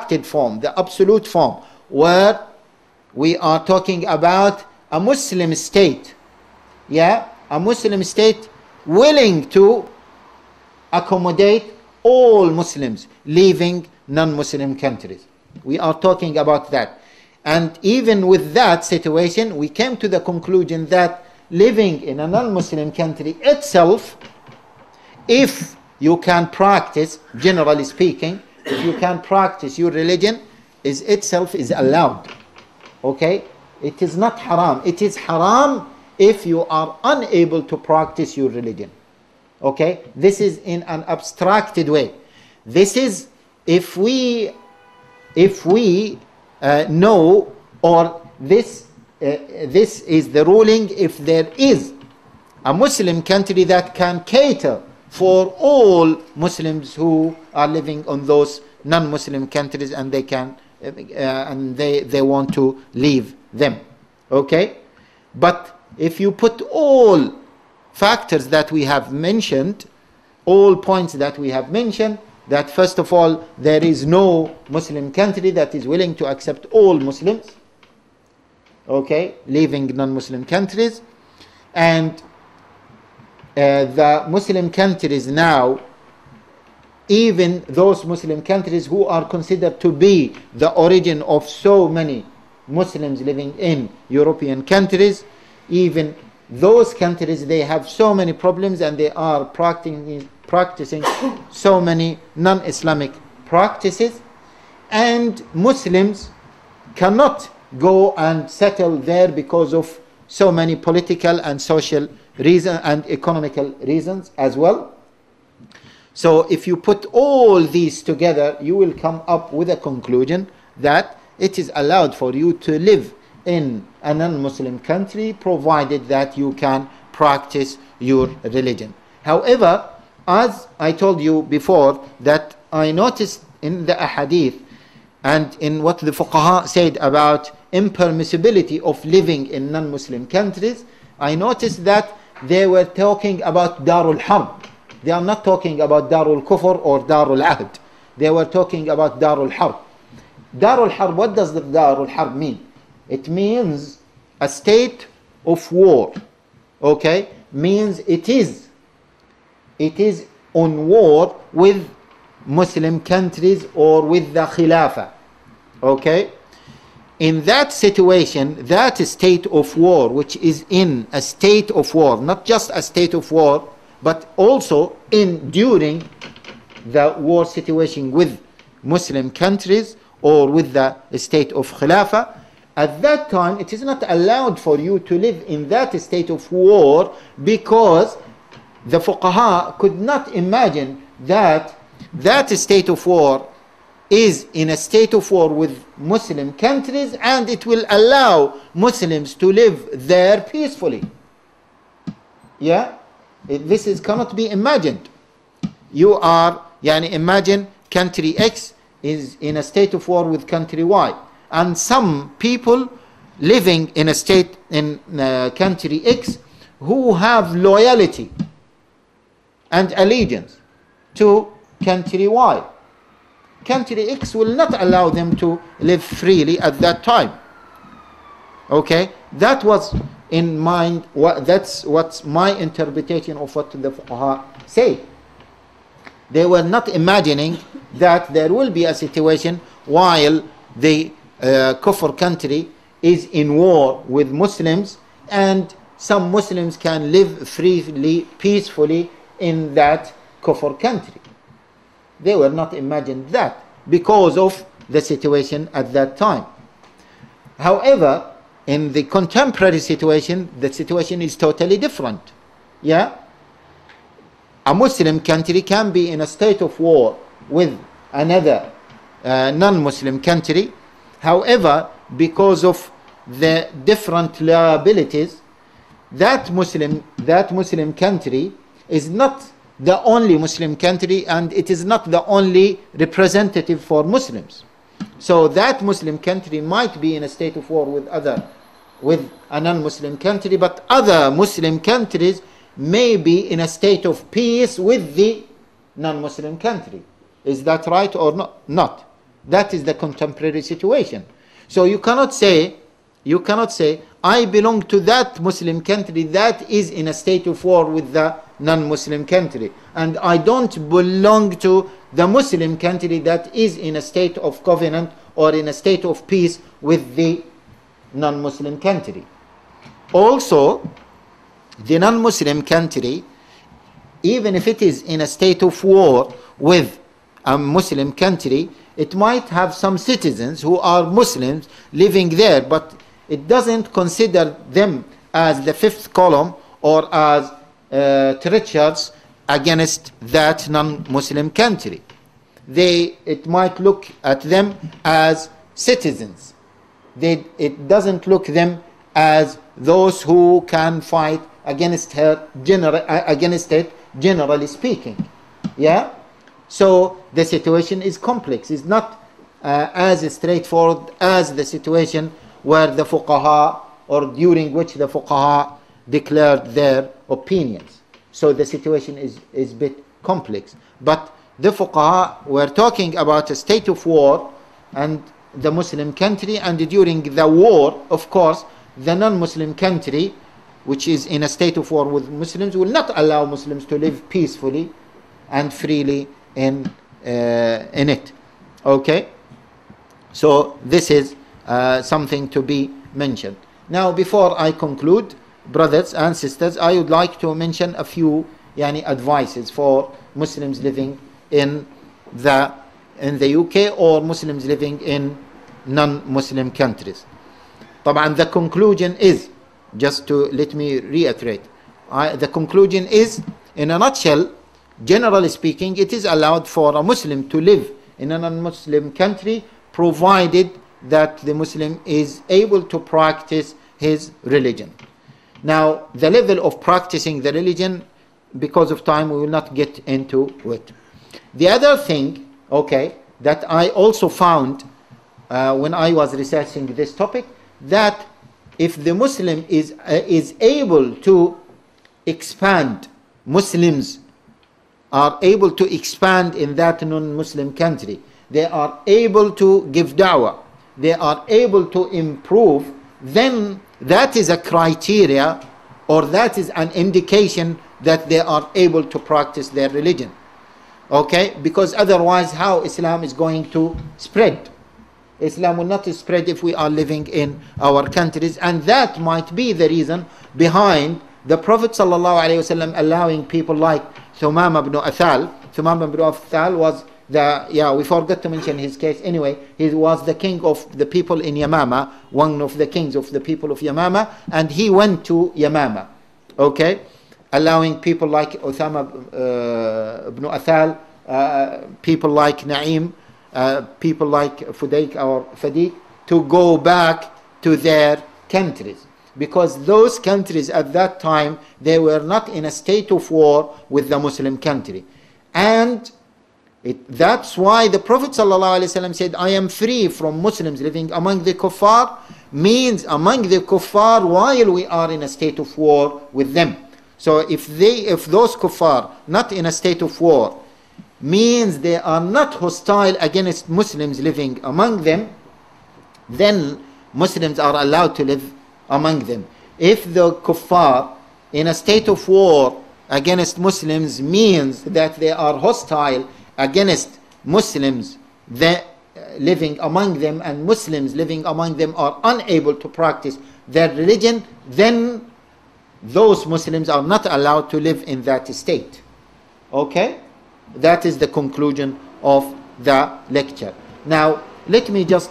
abstracted form, the absolute form, where we are talking about a Muslim state, yeah, a Muslim state willing to accommodate all Muslims leaving non-Muslim countries. We are talking about that. And even with that situation, we came to the conclusion that living in a non-Muslim country itself, if you can practice, generally speaking, if you can practice your religion, is itself is allowed. Okay? It is not haram. It is haram if you are unable to practice your religion. Okay? This is in an abstracted way. This is if we know, or this is the ruling if there is a Muslim country that can cater for all Muslims who are living on those non-Muslim countries, and they can and they want to leave them. Okay? But if you put all factors that we have mentioned, all points that we have mentioned, that first of all, there is no Muslim country that is willing to accept all Muslims, okay, leaving non-Muslim countries, and the Muslim countries now, even those Muslim countries who are considered to be the origin of so many Muslims living in European countries, even those countries, they have so many problems, and they are practicing so many non-Islamic practices, and Muslims cannot go and settle there because of so many political and social reasons and economical reasons as well. So if you put all these together, you will come up with a conclusion that it is allowed for you to live in a non-Muslim country, provided that you can practice your religion. However, as I told you before, that I noticed in the ahadith and in what the fuqaha said about impermissibility of living in non-Muslim countries, I noticed that they were talking about Darul Harb. They are not talking about Darul Kufr or Darul Ahd. They were talking about Darul Harb. Darul Harb, what does the Darul Harb mean? It means a state of war. Okay? Means it is on war with Muslim countries or with the Khilafah. Okay? In that situation, that state of war, which is in a state of war, not just a state of war, but also during the war situation with Muslim countries or with the state of Khilafah, at that time it is not allowed for you to live in that state of war, because the fuqaha could not imagine that that state of war is in a state of war with Muslim countries, and it will allow Muslims to live there peacefully. Yeah? This cannot be imagined. You are, imagine country X is in a state of war with country Y, and some people living in a state in country X who have loyalty and allegiance to country Y. Country X will not allow them to live freely at that time. Okay? That was in mind, that's what's my interpretation of what the fuqaha say. They were not imagining that there will be a situation while the Kufr country is in war with Muslims, and some Muslims can live freely, peacefully in that Kufr country. They were not imagined that because of the situation at that time. However, in the contemporary situation, the situation is totally different. Yeah? A Muslim country can be in a state of war with another non-Muslim country. However, because of the different liabilities, that Muslim country is not the only Muslim country, and it is not the only representative for Muslims. So that Muslim country might be in a state of war with a non-Muslim country, but other Muslim countries may be in a state of peace with the non-Muslim country. Is that right or not? That is the contemporary situation. So you cannot say, I belong to that Muslim country that is in a state of war with the non-Muslim country, and I don't belong to the Muslim country that is in a state of covenant or in a state of peace with the non-Muslim country. Also, the non-Muslim country, even if it is in a state of war with a Muslim country, it might have some citizens who are Muslims living there, but it doesn't consider them as the fifth column or as treacherous against that non-Muslim country. It might look at them as citizens. It doesn't look them as those who can fight against it, generally speaking. Yeah? So the situation is complex. It's not as straightforward as the situation where the fuqaha, or during which the fuqaha declared their opinions. So the situation is a bit complex. But the fuqaha were talking about a state of war and the Muslim country, and during the war, of course, the non-Muslim country, which is in a state of war with Muslims, will not allow Muslims to live peacefully and freely in it. Okay? So this is something to be mentioned. Now, before I conclude, brothers and sisters, I would like to mention a few advices for Muslims living in the UK or Muslims living in non-Muslim countries. طبعا the conclusion is, just to let me reiterate, the conclusion is, in a nutshell, generally speaking, it is allowed for a Muslim to live in a non-Muslim country provided that the Muslim is able to practice his religion. Now, the level of practicing the religion, because of time, we will not get into it. The other thing, that I also found when I was researching this topic, that if the Muslim is able to expand, Muslims are able to expand in that non-Muslim country, they are able to give da'wah, they are able to improve, then that is a criteria, or that is an indication that they are able to practice their religion. Because otherwise, how Islam is going to spread? Islam will not spread if we are living in our countries, and that might be the reason behind the Prophet ﷺ allowing people like Thumama ibn Athal. Thumama ibn Athal was we forgot to mention his case. Anyway, he was the king of the people in Yamama, one of the kings of the people of Yamama, and he went to Yamama, allowing people like Uthama ibn Athal, people like Na'im, people like Fudayk or Fadiq, to go back to their countries, because those countries at that time, they were not in a state of war with the Muslim country. And that's why the Prophet ﷺ said, I am free from Muslims living among the kuffar, means among the kuffar while we are in a state of war with them. So if those kuffar not in a state of war, means they are not hostile against Muslims living among them, then Muslims are allowed to live among them. If the kuffar in a state of war against Muslims means that they are hostile against Muslims living among them, and Muslims living among them are unable to practice their religion, then those Muslims are not allowed to live in that state. That is the conclusion of the lecture. Now, let me just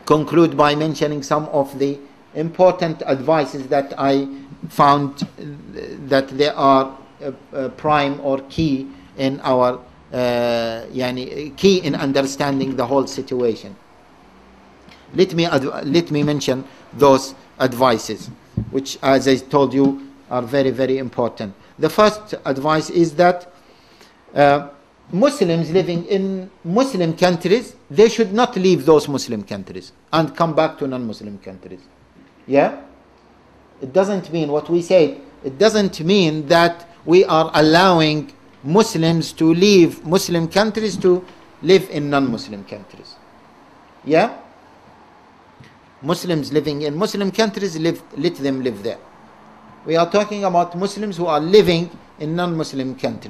conclude by mentioning some of the important advices that I found that they are prime or key in our key in understanding the whole situation. Let me mention those advices, which, as I told you, are very, very important. The first advice is that Muslims living in Muslim countries, they should not leave those Muslim countries and come back to non-Muslim countries. It doesn't mean what we say. It doesn't mean that we are allowing Muslims to leave Muslim countries to live in non-Muslim countries. Yeah? Muslims living in Muslim countries, let them live there. We are talking about Muslims who are living in non-Muslim countries.